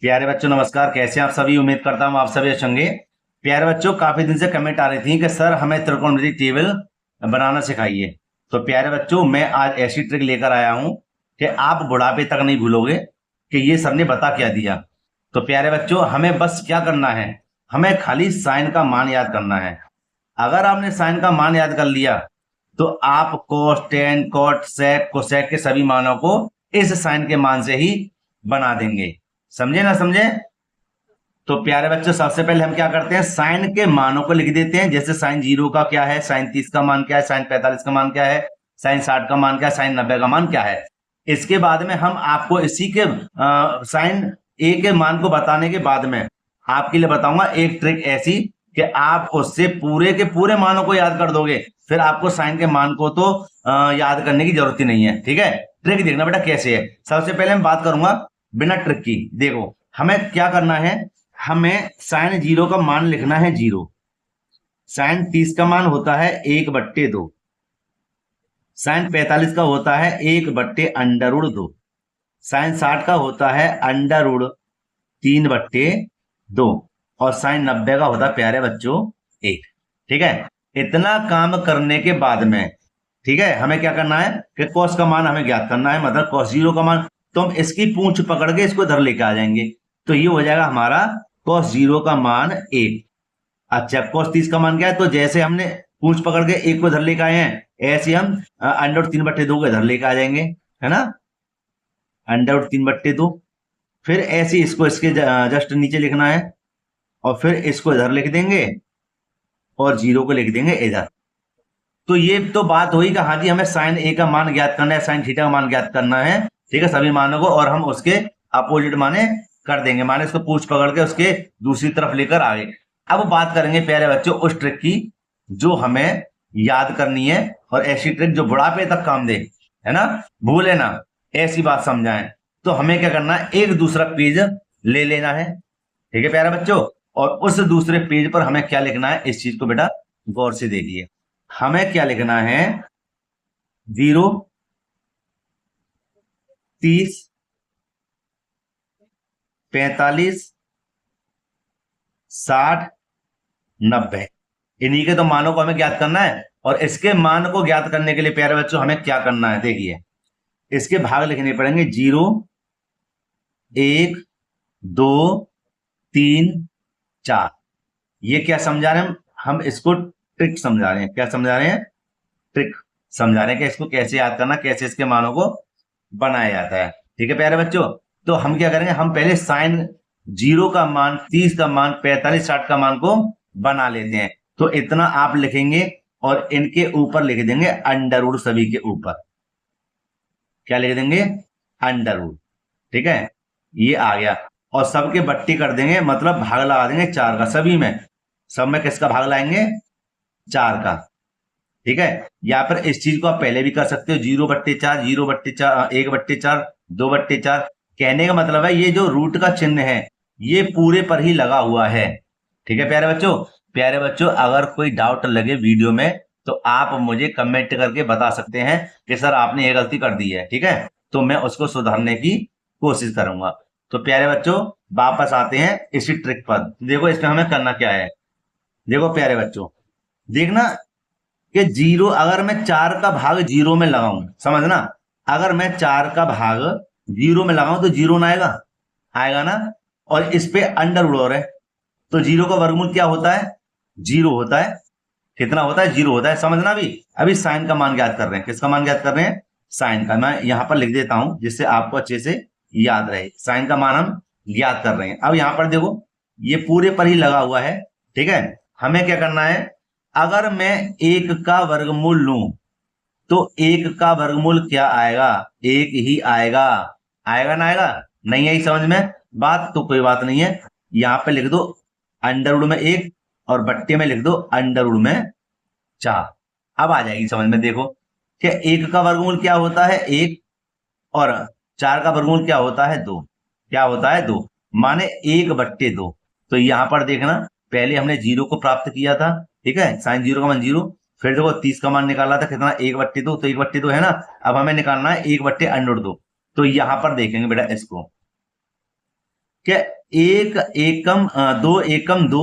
प्यारे बच्चों नमस्कार। कैसे हैं आप सभी? उम्मीद करता हूँ आप सभी अच्छे होंगे। प्यारे बच्चों, काफी दिन से कमेंट आ रही थी कि सर हमें त्रिकोणमिति टेबल बनाना सिखाइए। तो प्यारे बच्चों, मैं आज ऐसी ट्रिक लेकर आया हूं कि आप बुढ़ापे तक नहीं भूलोगे कि ये सर ने बता क्या दिया। तो प्यारे बच्चों, हमें बस क्या करना है, हमें खाली साइन का मान याद करना है। अगर आपने साइन का मान याद कर लिया तो आप कोस, टेन, कॉट, सेक, कोसेक के सभी मानों को इस साइन के मान से ही बना देंगे। समझे ना समझे? तो प्यारे बच्चों, सबसे पहले हम क्या करते हैं, साइन के मानों को लिख देते हैं। जैसे साइन 0 का क्या है, साइन 30 का मान क्या है, साइन 45 का मान क्या है, साइन 60 का मान क्या है, साइन 90 का मान क्या है। इसके बाद में हम आपको इसी के साइन ए के मान को बताने के बाद में आपके लिए बताऊंगा एक ट्रिक ऐसी कि आप उससे पूरे के पूरे मानों को याद कर दोगे। फिर आपको साइन के मान को तो याद करने की जरूरत ही नहीं है। ठीक है, ट्रिक देखना बेटा कैसे है। सबसे पहले मैं बात करूंगा बिना ट्रिक की। देखो, हमें क्या करना है, हमें साइन 0 का मान लिखना है 0। साइन 30 का मान होता है 1/2। साइन 45 का होता है 1/√2। साइन 60 का होता है √3/2। और साइन 90 का होता है प्यारे बच्चों 1। ठीक है, इतना काम करने के बाद में ठीक है, हमें क्या करना है कि कॉस का मान हमें ज्ञात करना है, मतलब कॉस 0 का मान। तो हम इसकी पूंछ पकड़ के इसको इधर लेके आ जाएंगे। तो ये हो जाएगा हमारा कॉस 0 का मान 1। अच्छा, कॉस 30 का मान क्या है, तो जैसे हमने पूंछ पकड़ के 1 को इधर लेके आए हैं, ऐसे हम √3/2 को इधर लेके आ जाएंगे, है ना। √3/2। फिर ऐसे इसको इसके जस्ट नीचे लिखना है और फिर इसको इधर लिख देंगे और 0 को लिख देंगे इधर। तो ये तो बात हुई कि हाँ जी, हमें साइन ए का मान ज्ञात करना है, साइन थीटा का मान ज्ञात करना है। ठीक है, सभी मानों को, और हम उसके अपोजिट माने कर देंगे, माने इसको पूंछ पकड़ के उसके दूसरी तरफ लेकर आगे। अब बात करेंगे प्यारे बच्चों उस ट्रिक की जो हमें याद करनी है, और ऐसी ट्रिक जो बुढ़ापे तक काम दे, है ना, भूले ना, ऐसी बात समझाएं। तो हमें क्या करना है, एक दूसरा पेज ले लेना है। ठीक है प्यारे बच्चों, और उस दूसरे पेज पर हमें क्या लिखना है, इस चीज को बेटा गौर से देखिए। हमें क्या लिखना है, 0, 30, 45, 60, 90, इन्हीं के तो मानों को हमें ज्ञात करना है। और इसके मान को ज्ञात करने के लिए प्यारे बच्चों हमें क्या करना है, देखिए इसके भाग लिखने पड़ेंगे। 0, 1, 2, 3, 4। ये क्या समझा रहे हैं हम इसको ट्रिक समझा रहे हैं। क्या समझा रहे हैं? ट्रिक समझा रहे हैं कि इसको कैसे याद करना, कैसे इसके मानों को बनाया जाता है। ठीक है प्यारे बच्चों, तो हम क्या करेंगे, हम पहले साइन 0 का मान, 30 का मान, 45, 60 का मान को बना लेते हैं। तो इतना आप लिखेंगे और इनके ऊपर लिख देंगे अंडर सभी के ऊपर। क्या लिख देंगे? अंडर। ठीक है, ये आ गया। और सबके बट्टी कर देंगे, मतलब भाग लगा देंगे 4 का सभी में। सब में किसका भाग लाएंगे? 4 का। ठीक है, या फिर इस चीज को आप पहले भी कर सकते हो, 0/4, 0/4, 1/4, 2/4। कहने का मतलब है ये जो रूट का चिन्ह है ये पूरे पर ही लगा हुआ है। ठीक है प्यारे बच्चों। प्यारे बच्चों, अगर कोई डाउट लगे वीडियो में तो आप मुझे कमेंट करके बता सकते हैं कि सर आपने ये गलती कर दी है। ठीक है, तो मैं उसको सुधारने की कोशिश करूंगा। तो प्यारे बच्चों, वापस आते हैं इसी ट्रिक पर। देखो इसमें हमें करना क्या है। देखो प्यारे बच्चों, देखना कि 0, अगर मैं 4 का भाग 0 में लगाऊं, समझना, अगर मैं 4 का भाग 0 में लगाऊं तो 0 ना आएगा, आएगा ना। और इस पे अंडर उड़ है, तो 0 का वर्गमूल क्या होता है? 0 होता है। कितना होता है? 0 होता है। समझना, भी अभी साइन का मान ज्ञात कर रहे हैं। किसका मान ज्ञात कर रहे हैं? साइन का। मैं यहां पर लिख देता हूं जिससे आपको अच्छे से याद रहे। साइन का मान हम ज्ञात कर रहे हैं। अब यहां पर देखो ये पूरे पर ही लगा हुआ है। ठीक है, हमें क्या करना है, अगर मैं 1 का वर्गमूल लूं तो 1 का वर्गमूल क्या आएगा? 1 ही आएगा। आएगा ना आएगा? नहीं आई समझ में बात? तो कोई बात नहीं है, यहां पे लिख दो अंडरवुड में 1 और बट्टे में लिख दो अंडरवुड में 4। अब आ जाएगी समझ में। देखो क्या 1 का वर्गमूल क्या होता है? 1। और 4 का वर्गमूल क्या होता है? 2। क्या होता है? 2, माने 1/2। तो यहां पर देखना, पहले हमने 0 को प्राप्त किया था। ठीक है, साइन 0 का मान 0। फिर देखो 30 का मान निकाला था कितना? 1/2। तो 1/2 है ना। अब हमें निकालना है 1/√2। तो यहां पर देखेंगे बेटा इसको, कि एक एकम दो एकम दो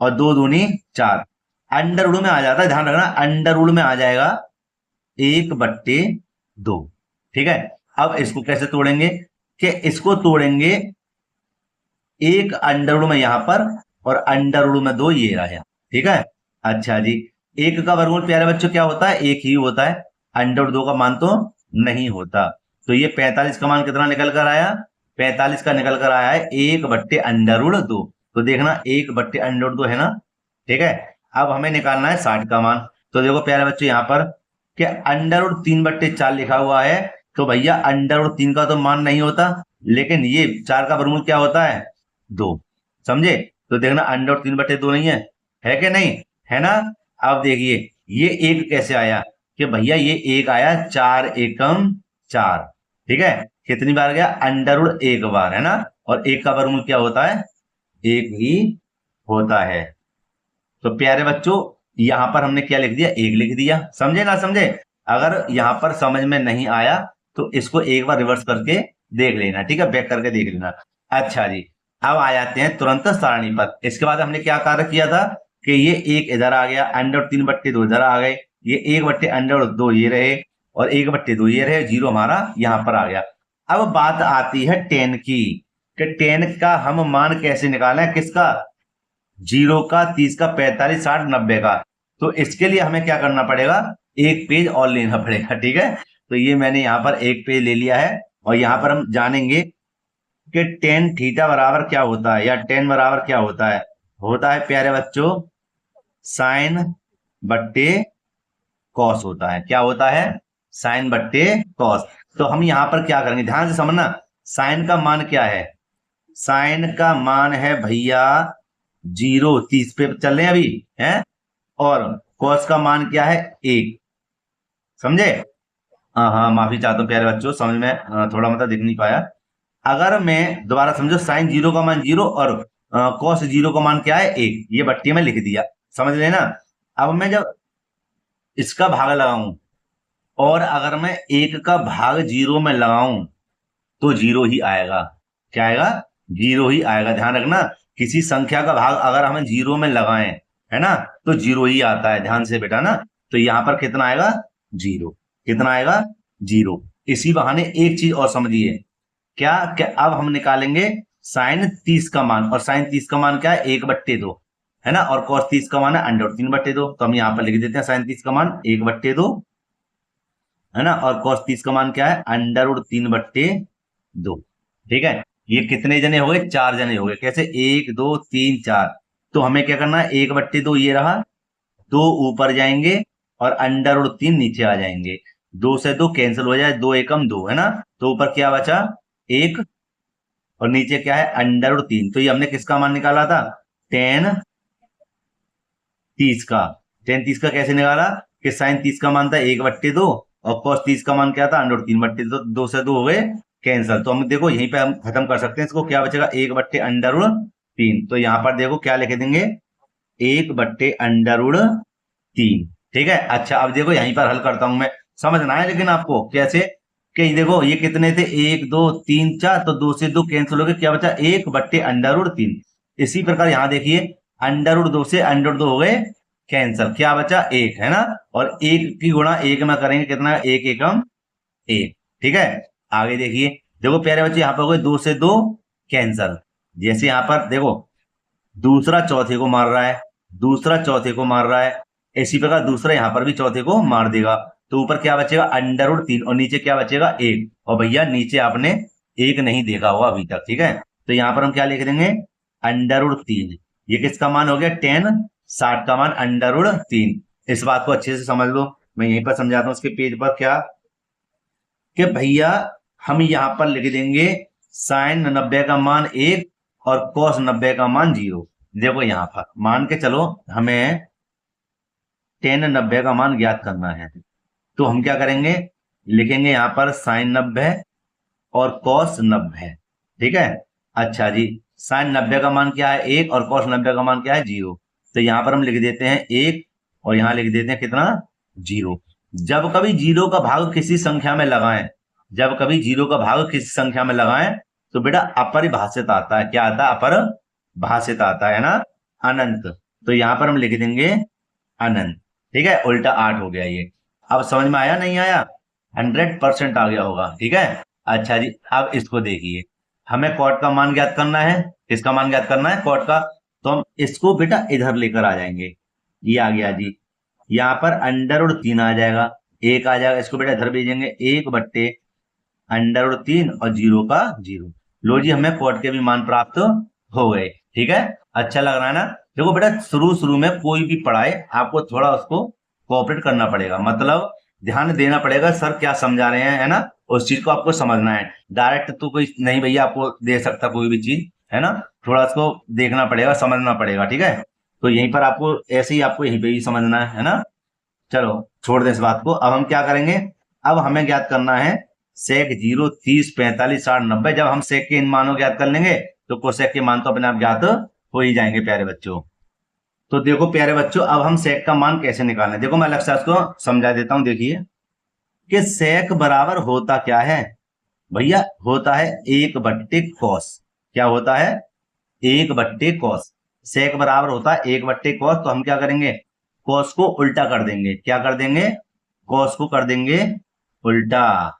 और दो दूनी 4 अंडर रूट में आ जाता है, ध्यान रखना अंडर रूट में आ जाएगा 1/2। ठीक है, अब इसको कैसे तोड़ेंगे कि इसको तोड़ेंगे एक अंडर रूट में यहां पर और अंडर रूट में 2 ये रहा। ठीक है, अच्छा जी, एक का वर्गमूल प्यारे बच्चों क्या होता है, एक ही होता है, अंडर रूट 2 का मान तो नहीं होता। तो ये 45 का मान कितना निकल कर आया, 45 का निकल कर आया है 1/√2। तो देखना 1/√2 है ना। ठीक है, अब हमें निकालना है 60 का मान। तो देखो प्यारे बच्चों यहाँ पर कि √3/4 लिखा हुआ है, तो भैया √3 का तो मान नहीं होता, लेकिन ये 4 का वर्गमूल क्या होता है 2। समझे, तो देखना √3/2 नहीं है कि नहीं, है ना। अब देखिए ये एक कैसे आया कि भैया ये एक आया 4 एकम 4। ठीक है, कितनी बार गया √1 बार, है ना। और एक का वर्गमूल क्या होता है, एक ही होता है। तो प्यारे बच्चों यहां पर हमने क्या लिख दिया, एक लिख दिया। समझे ना समझे, अगर यहां पर समझ में नहीं आया तो इसको एक बार रिवर्स करके देख लेना, ठीक है, बैक करके देख लेना। अच्छा जी, अब आ जाते हैं तुरंत सारणी पर। इसके बाद हमने क्या कार्य किया था कि ये एक इधर आ गया, √3/2 इधर आ गए, ये 1/√2 ये रहे और 1/2 ये रहे, जीरो हमारा यहां पर आ गया। अब बात आती है 10 की कि 10 का हम मान कैसे निकालें, किसका, 0 का, 30 का, 45, 60, 90 का। तो इसके लिए हमें क्या करना पड़ेगा, एक पेज और लेना पड़ेगा। ठीक है, तो ये मैंने यहाँ पर एक पेज ले लिया है और यहाँ पर हम जानेंगे कि tan थीटा बराबर क्या होता है या tan बराबर क्या होता है प्यारे बच्चों साइन बट्टे कॉस होता है। क्या होता है, साइन बट्टे कॉस। तो हम यहाँ पर क्या करेंगे, ध्यान से समझना, साइन का मान क्या है, साइन का मान है भैया 0, 30 पे चल रहे हैं अभी है, और कॉस का मान क्या है 1। समझे, हाँ हाँ माफी चाहता हूँ प्यारे बच्चों, समझ में थोड़ा मतलब दिख नहीं पाया। अगर मैं दोबारा समझो, साइन 0 का मान 0 और कॉस 0 का मान क्या है 1, ये बट्टी में लिख दिया, समझ लेना। अब मैं जब इसका भाग लगाऊं और अगर मैं 1 का भाग 0 में लगाऊं तो 0 ही आएगा। क्या आएगा, 0 ही आएगा। ध्यान रखना, किसी संख्या का भाग अगर हमें 0 में लगाएं, है ना, तो 0 ही आता है। ध्यान से बेटा ना, तो यहां पर कितना आएगा 0, कितना आएगा 0। इसी बहाने एक चीज और समझिए, क्या अब हम निकालेंगे साइन 30 का मान, और साइन 30 का मान क्या है 1/2, है ना, और कॉस 30 का मान है √3/2। तो हम यहाँ पर लिख देते हैं साइन 30 का मान 1/2, है ना, और कॉस 30 का मान क्या है √3/2। ठीक है, ये कितने जने हो गए, 4 जने हो गए। कैसे, 1 2 3 4। तो हमें क्या करना है 1/2 ये रहा, 2 ऊपर जाएंगे और √3 नीचे आ जाएंगे, 2 से 2 कैंसिल हो जाए, 2 एकम 2, है ना। तो ऊपर क्या बचा 1 और नीचे क्या है √3। तो ये हमने किसका मान निकाला था, tan 30 का। tan 30 का कैसे निकाला कि साइन 30 का मान था 1/2 और cos 30 का मान क्या था √3/2। 2 से 2 हो गए कैंसिल। तो हम देखो यहीं पे हम खत्म कर सकते हैं इसको, क्या बचेगा 1/√3। तो यहाँ पर देखो क्या लिख देंगे 1/√3। ठीक है, अच्छा अब देखो यहीं पर हल करता हूं मैं, समझना है लेकिन आपको कैसे, कि देखो ये कितने थे 1 2 3 4, तो 2 से 2 कैंसिल हो गए, क्या बचा 1/√3। इसी प्रकार यहाँ देखिए √2 से √2 हो गए कैंसिल, क्या बचा 1, है ना, और 1 की गुणा 1 में करेंगे कितना 1 एकम 1। ठीक है, आगे देखिए, देखो प्यारे बच्चे यहाँ पर हो गए 2 से 2 कैंसिल। जैसे यहाँ पर देखो दूसरा चौथे को मार रहा है, दूसरा चौथे को मार रहा है, इसी प्रकार दूसरा यहाँ पर भी चौथे को मार देगा। तो ऊपर क्या बचेगा √3 और नीचे क्या बचेगा 1। और भैया नीचे आपने 1 नहीं देखा होगा अभी तक। ठीक है, तो यहाँ पर हम क्या लिख देंगे √3। ये किसका मान हो गया tan 60 का मान √3। इस बात को अच्छे से समझ लो, मैं यहीं पर समझाता हूँ इसके पेज पर क्या, कि भैया हम यहाँ पर लिख देंगे साइन 90 का मान 1 और कॉस 90 का मान 0। देखो यहाँ पर मान के चलो हमें tan 90 का मान ज्ञात करना है, तो हम क्या करेंगे लिखेंगे यहाँ पर साइन 90 और कॉस 90। ठीक है, अच्छा जी, साइन 90 का मान क्या है 1 और कॉस 90 का मान क्या है 0। तो यहाँ पर हम लिख देते हैं 1 और यहाँ लिख देते हैं कितना 0। जब कभी 0 का भाग किसी संख्या में लगाएं, जब कभी 0 का भाग किसी संख्या में लगाएं तो बेटा अपरिभाषित आता है। क्या आता है? अपरिभाषित आता है ना, अनंत। तो यहां पर हम लिख देंगे अनंत। ठीक है, उल्टा 8 हो गया ये। अब समझ में आया नहीं आया? 100% आ गया होगा। ठीक है, अच्छा जी, अब इसको देखिए, हमें कॉट का मान ज्ञात करना है। किसका मान ज्ञात करना है? कॉट का। तो हम इसको बेटा इधर लेकर आ जाएंगे। ये आ गया जी, यहाँ पर √3 आ जाएगा, 1 आ जाएगा। इसको बेटा इधर भेजेंगे, 1/√3 और 0 का 0। लो जी, हमें कॉट के भी मान प्राप्त हो गए। ठीक है, अच्छा लग रहा है ना? देखो बेटा, शुरू में कोई भी पढ़ाए आपको थोड़ा उसको कोऑपरेट करना पड़ेगा, मतलब ध्यान देना पड़ेगा सर क्या समझा रहे हैं, है ना? उस चीज को आपको समझना है। डायरेक्ट तो कोई नहीं भैया आपको दे सकता कोई भी चीज, है ना? थोड़ा उसको देखना पड़ेगा, समझना पड़ेगा। ठीक है, तो यहीं पर आपको ऐसे ही आपको यहीं पे भी समझना है ना? चलो छोड़ दें इस बात को। अब हम क्या करेंगे? अब हमें ज्ञात करना है सेक 0, 30, 45, 60, 90। जब हम सेक के इन मानों ज्ञात कर लेंगे तो कोसेक के मान तो अपने आप ज्ञात हो ही जाएंगे प्यारे बच्चों। तो देखो प्यारे बच्चों, अब हम सेक का मान कैसे निकालें? देखो मैं अलग से इसको समझा देता हूं। देखिए कि सेक बराबर होता क्या है भैया? होता है 1/cos। क्या होता है? 1/cos। सेक बराबर होता है 1/cos। तो हम क्या करेंगे? कॉस को उल्टा कर देंगे। क्या कर देंगे? कॉस को कर देंगे उल्टा।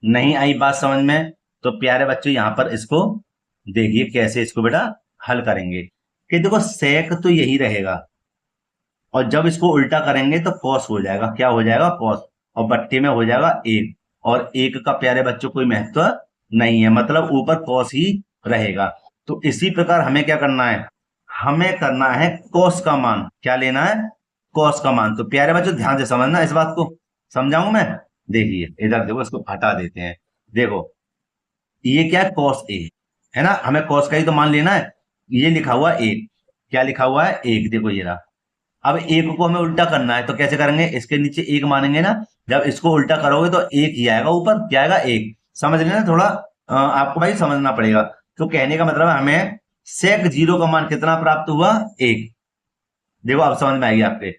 नहीं आई बात समझ में? तो प्यारे बच्चों यहां पर इसको देखिए कैसे इसको बेटा हल करेंगे। कि देखो सेक तो यही रहेगा, और जब इसको उल्टा करेंगे तो कॉस हो जाएगा। क्या हो जाएगा? कॉस। और बट्टे में हो जाएगा 1, और 1 का प्यारे बच्चों कोई महत्व नहीं है, मतलब ऊपर कॉस ही रहेगा। तो इसी प्रकार हमें क्या करना है? हमें करना है कॉस का मान। क्या लेना है? कॉस का मान। तो प्यारे बच्चों ध्यान से समझना, इस बात को समझाऊं मैं। देखिए इधर देखो, इसको हटा देते हैं। देखो ये क्या है? कॉस ए, है ना? हमें कॉस का ही तो मान लेना है। ये लिखा हुआ 1। क्या लिखा हुआ है? 1। देखो ये रहा। अब 1 को हमें उल्टा करना है, तो कैसे करेंगे? इसके नीचे 1 मानेंगे ना। जब इसको उल्टा करोगे तो 1 ही आएगा ऊपर। क्या आएगा? 1। समझ लेना थोड़ा, आपको भाई समझना पड़ेगा। तो कहने का मतलब है हमें सेक 0 का मान कितना प्राप्त हुआ? 1। देखो अब समझ में आएगी आपके।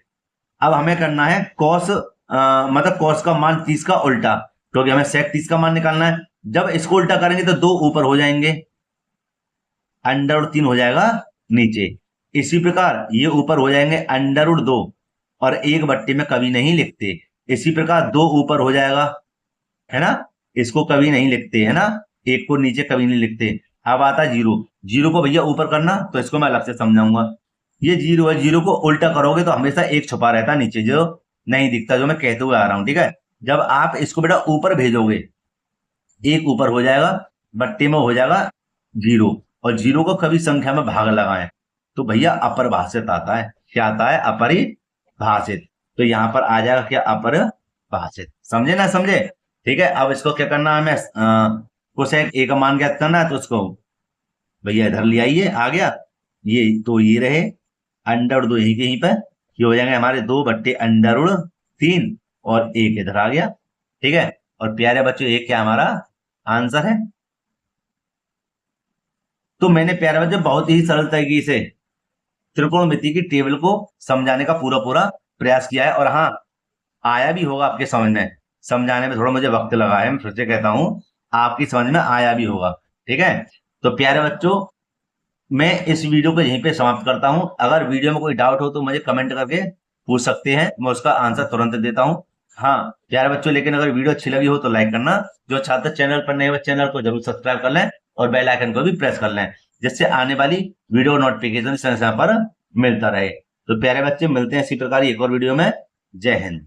अब हमें करना है कॉस, मतलब कॉस का मान 30 का उल्टा, क्योंकि हमें सेक 30 का मान निकालना है। जब इसको उल्टा करेंगे तो 2 ऊपर हो जाएंगे, √3 हो जाएगा नीचे। इसी प्रकार ये ऊपर हो जाएंगे √2, और 1/, में कभी नहीं लिखते। इसी प्रकार 2 ऊपर हो जाएगा, है ना? इसको कभी नहीं लिखते, है ना? 1 को नीचे कभी नहीं लिखते। अब आता 0। 0 को भैया ऊपर करना, तो इसको मैं अलग से समझाऊंगा। ये 0 है, 0 को उल्टा करोगे तो हमेशा 1 छुपा रहता है नीचे, जो नहीं दिखता, जो मैं कहते हुए आ रहा हूं। ठीक है, जब आप इसको बेटा ऊपर भेजोगे, 1 ऊपर हो जाएगा, बट्टे में हो जाएगा 0, और 0 को कभी संख्या में भाग लगाएं तो भैया अपरिभाषित आता है। क्या आता है? अपरिभाषित। तो यहां पर आ जाएगा क्या? अपरिभाषित। समझे ना? समझे? ठीक है, अब इसको क्या करना है? हमें कोसेक ए का मान ज्ञात करना है, तो उसको भैया इधर ले आइए। आ गया ये, तो ये रहे √2 यहीं के यहीं पर, ये हो जाएंगे हमारे 2/√3, और 1 इधर आ गया। ठीक है, और प्यारे बच्चों 1 क्या हमारा आंसर है। तो मैंने प्यारे बच्चों बहुत ही सरल तरीके से त्रिकोणमिति की टेबल को समझाने का पूरा प्रयास किया है, और हाँ आया भी होगा आपके समझ में। समझाने में थोड़ा मुझे वक्त लगा है, मैं फिर से कहता हूं, आपकी समझ में आया भी होगा। ठीक है, तो प्यारे बच्चों मैं इस वीडियो को यहीं पे समाप्त करता हूं। अगर वीडियो में कोई डाउट हो तो मुझे कमेंट करके पूछ सकते हैं, मैं उसका आंसर तुरंत देता हूं। हाँ प्यारे बच्चों, लेकिन अगर वीडियो अच्छी लगी हो तो लाइक करना। जो छात्र चैनल पर नए हो चैनल को जरूर सब्सक्राइब कर लें, और बेल आइकन को भी प्रेस कर लें, जिससे आने वाली वीडियो नोटिफिकेशन समय पर मिलता रहे। तो प्यारे बच्चे मिलते हैं इसी प्रकार एक और वीडियो में। जय हिंद।